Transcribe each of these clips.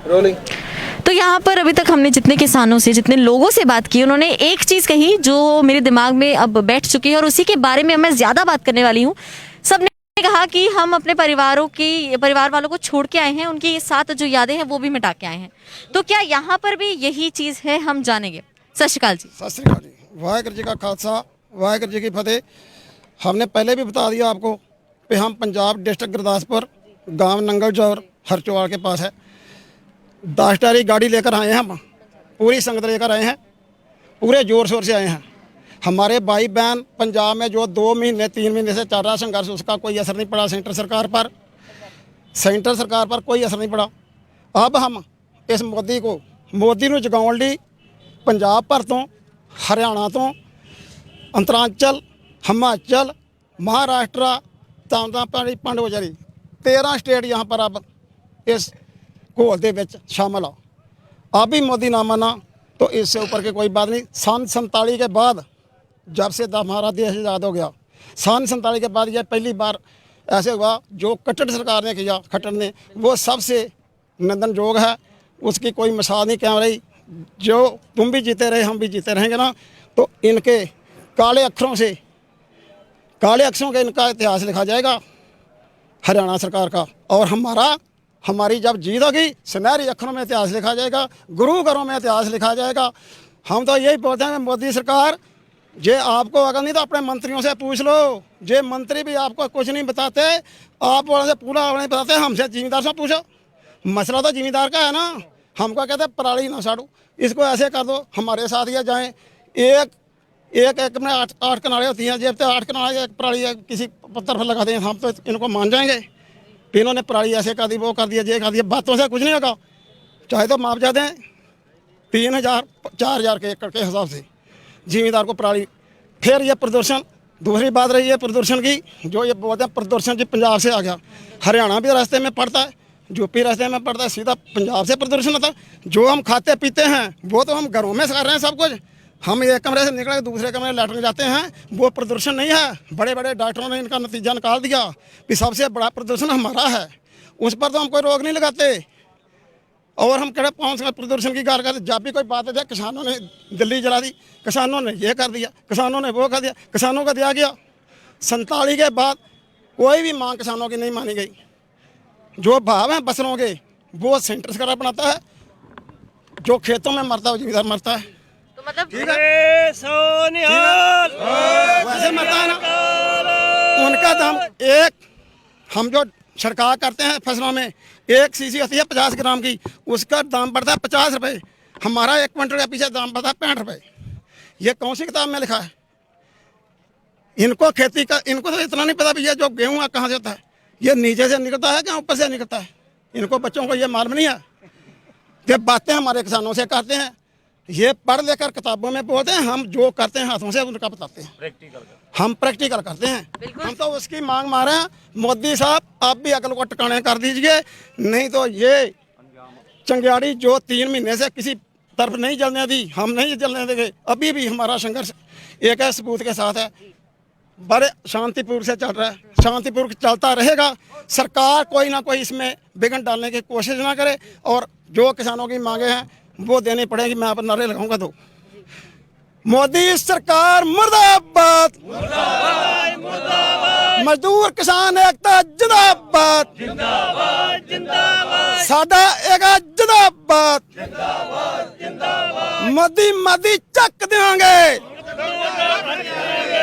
Rolling. तो यहाँ पर अभी तक हमने जितने किसानों से, जितने लोगों से बात की, उन्होंने एक चीज़ कही जो मेरे दिमाग में अब बैठ चुकी है और उसी के बारे में मैं ज़्यादा बात करने वाली हूँ। सबने कहा कि हम अपने परिवार वालों को छोड़ के आए हैं, उनके साथ जो यादें हैं वो भी मिटा के आए हैं। तो क्या यहाँ पर भी यही चीज़ है, हम जानेंगे। सत श्री अकाल जी। सत श्री अकाल जी। वाहिगुरू जी का खालसा, वाहिगुरू जी की फतेह। हमने पहले भी बता दिया आपको कि हम पंजाब डिस्ट्रिक्ट गुरदासपुर, गांव नंगलचौर हरचौड़ के पास है। 10 टारी गाड़ी लेकर आए हैं हम, पूरी संगत लेकर आए हैं, पूरे जोर शोर से आए हैं। हमारे भाई बहन पंजाब में जो 2 महीने 3 महीने से चल रहा संघर्ष, उसका कोई असर नहीं पड़ा सेंटर सरकार पर कोई असर नहीं पड़ा। अब हम इस मोदी ਨੂੰ ਜਗਾਉਣ ਲਈ पंजाब भर तो, हरियाणा तो, अंतरांचल, हिमाचल, महाराष्ट्र, तामिलनाडु, पांडवचेरी 13 स्टेट यहाँ पर अब इस घोल के विच शामिल आ। अब भी मोदी ना माना तो इससे ऊपर की कोई बात नहीं। सन 47 के बाद, जब से हमारा देश आज़ाद हो गया, सन 47 के बाद यह पहली बार ऐसे हुआ जो खट्टर सरकार ने किया, खट्टर ने, वो सबसे निंदनयोग है। उसकी कोई मिसाल नहीं क्या रही। जो तुम भी जीते रहे, हम भी जीते रहेंगे ना, तो इनके काले अक्षरों के इनका इतिहास लिखा जाएगा हरियाणा सरकार का। और हमारी जब जीत होगी, सुनहरी अक्षरों में इतिहास लिखा जाएगा, गुरु घरों में इतिहास लिखा जाएगा। हम तो यही बोलते हैं मोदी सरकार, जे आपको अगर नहीं तो अपने मंत्रियों से पूछ लो। जे मंत्री भी आपको कुछ नहीं बताते, आप वालों से पूरा नहीं बताते, हमसे जिम्मेदार से पूछो। मसला तो जिम्मेदार का है ना। हमको कहते हैं पराली ना साड़ो, इसको ऐसे कर दो, हमारे साथ ये जाएं। एक में 8 कनाड़े होती हैं, जब तक 8 कनाड़े एक पराली किसी पत्थर पर लगा दें, हम तो इनको मान जाएंगे। इन्होंने पराली ऐसे कर दी, वो कर दिया, ये कर दिया। बातों से कुछ नहीं होगा। चाहे तो मुआवजा दें 3000 4000 के एकड़ के हिसाब से जिम्मेदार को पराली। फिर ये प्रदूषण, दूसरी बात रही है प्रदूषण की, जो ये बोलते हैं प्रदूषण जी पंजाब से आ गया। हरियाणा भी रास्ते में पड़ता है, यूपी रास्ते में पड़ता है, सीधा पंजाब से प्रदूषण होता है। जो हम खाते पीते हैं वो तो हम घरों में कर रहे हैं सब कुछ। हम एक कमरे से निकल के दूसरे कमरे में लैट्रिन जाते हैं, वो प्रदूषण नहीं है। बड़े बड़े डॉक्टरों ने इनका नतीजा निकाल दिया कि सबसे बड़ा प्रदूषण हमारा है। उस पर तो हम कोई रोक नहीं लगाते। और हम कड़े 5 साल प्रदूषण की गार करते। जब भी कोई बात है, किसानों ने दिल्ली जला दी, किसानों ने ये कर दिया, किसानों ने वो कर दिया, किसानों का दिया गया। 47 के बाद कोई भी मांग किसानों की नहीं मानी गई। जो भाव हैं बसरों के, वो सेंटर सरकार बनाता है। जो खेतों में मरता है वो जिम्मेदार मरता है। तो मतलब ठीक है, वैसे मरता है ना। उनका दाम हम जो छिड़काव करते हैं फसलों में, 1 सीसी होती है 50 ग्राम की, उसका दाम पड़ता है 50 रुपये। हमारा 1 क्विंटल के पीछे दाम पड़ता है 65 रुपये। ये कौन सी किताब में लिखा है? इनको खेती का, इनको तो इतना नहीं पता भैया जो गेहूँ कहाँ से होता है, ये नीचे से निकलता है क्या ऊपर से निकलता है। इनको बच्चों को ये मालूम नहीं है। ये बातें हमारे किसानों से करते हैं, ये पढ़ लेकर किताबों में बोलते हैं। हम जो करते हैं हाथों से उनका बताते हैं, हम प्रैक्टिकल करते हैं। हम तो उसकी मांग मारे हैं, मोदी साहब आप भी अकल को टिकाने कर दीजिए, नहीं तो ये चंगियाड़ी जो 3 महीने से किसी तरफ नहीं जलने दी, हम नहीं जलने देंगे। अभी भी हमारा संघर्ष एक है सबूत के साथ है, बड़े शांतिपूर्वक से चल रहा है, शांतिपूर्वक चलता रहेगा। सरकार कोई ना कोई इसमें विघ्न डालने की कोशिश ना करे, और जो किसानों की मांगे हैं वो देनी पड़ेगी। मैं अपन नारे लगाऊंगा तो मोदी सरकार मुर्दाबाद, मजदूर किसान एकता जिंदाबाद, साडा एकता जिंदाबाद, मोदी चक देंगे।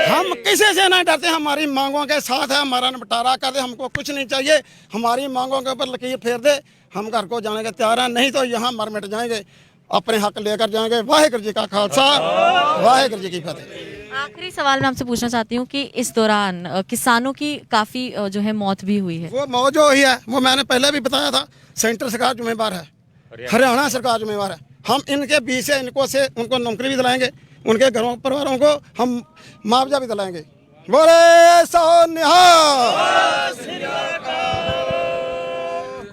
हम किसी से नहीं डरते, हमारी मांगों के साथ है। हमारा निपटारा कर दे, हमको कुछ नहीं चाहिए। हमारी मांगों के ऊपर लकीर फेर दे, हम घर को जाने के तैयार हैं, नहीं तो यहाँ मर मिट जाएंगे, अपने हक लेकर जाएंगे। वाहिगुरू जी का खालसा, वाहिगुरू जी की फतेह। आखिरी सवाल मैं आपसे पूछना चाहती हूँ कि इस दौरान किसानों की काफ़ी जो है मौत भी हुई है। वो मौत जो हुई है वो मैंने पहले भी बताया था, सेंटर सरकार जिम्मेवार है, हरियाणा सरकार जिम्मेवार है। हम इनके बीच से उनको नौकरी भी दिलाएंगे, उनके घरों परिवारों को हम मुआवजा भी दिलाएंगे। बोले सो निहाल।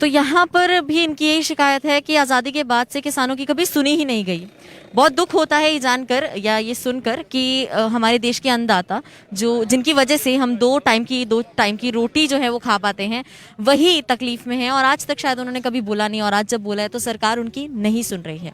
तो यहाँ पर भी इनकी यही शिकायत है कि आज़ादी के बाद से किसानों की कभी सुनी ही नहीं गई। बहुत दुख होता है ये जानकर या ये सुनकर कि हमारे देश के अन्नदाता जो जिनकी वजह से हम दो टाइम की रोटी जो है वो खा पाते हैं, वही तकलीफ में है और आज तक शायद उन्होंने कभी बोला नहीं, और आज जब बोला है तो सरकार उनकी नहीं सुन रही है।